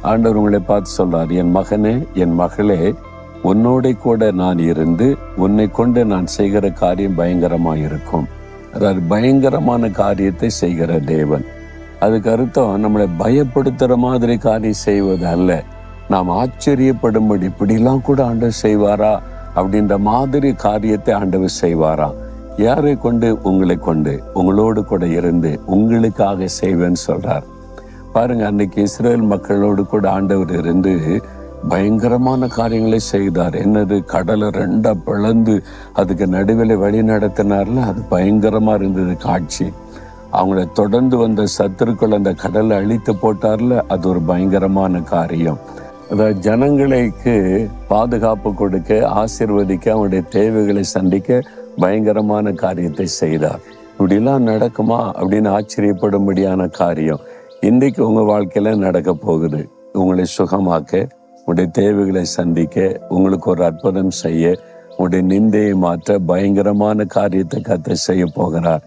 ஆண்டவர் உங்களை பார்த்து சொல்றார், என் மகனே, என் மகளே, உன்னோட கூட நான் இருந்து உன்னை கொண்டு நான் செய்கிற காரியம் பயங்கரமாயிருக்கும். அதாவது பயங்கரமான காரியத்தை செய்கிற தேவன். அதுக்கு அர்த்தம் நம்மளை பயப்படுத்துற மாதிரி காரியம் செய்வது அல்ல. நாம் ஆச்சரியப்படும்படி இப்படிலாம் கூட ஆண்டவர் செய்வாரா அப்படின்ற மாதிரி காரியத்தை ஆண்டவர் செய்வாரா. யாரை கொண்டு? உங்களை கொண்டு, உங்களோடு கூட இருந்து உங்களுக்காக செய்வேன்னு சொல்றார். பாருங்க, அன்னைக்கு இஸ்ரேல் மக்களோடு கூட ஆண்டவர் இருந்து பயங்கரமான காரியங்களை செய்தார். என்னது? கடலை ரெண்டா பிளந்து அதுக்கு நடுவில் வழி நடத்தினார்ல, அது பயங்கரமா இருந்தது காட்சி. அவங்கள தொடர்ந்து வந்த சத்துருக்கள் அந்த கடலை அழித்து போட்டார்ல, அது ஒரு பயங்கரமான காரியம். அதாவது ஜனங்களுக்கு பாதுகாப்பு கொடுக்க, ஆசீர்வதிக்க, அவங்களுடைய தேவைகளை சந்திக்க பயங்கரமான காரியத்தை செய்தார். இப்படிலாம் நடக்குமா அப்படின்னு ஆச்சரியப்படும்படியான காரியம் இன்றைக்கு உங்க வாழ்க்கையில நடக்க போகுது. உங்களை சுகமாக்க, உங்களுடைய தேவைகளை சந்திக்க, உங்களுக்கு ஒரு அற்புதம் செய்ய, உங்களுடைய நிந்தையை மாற்ற பயங்கரமான காரியத்தை கர்த்தர் செய்ய போகிறார்.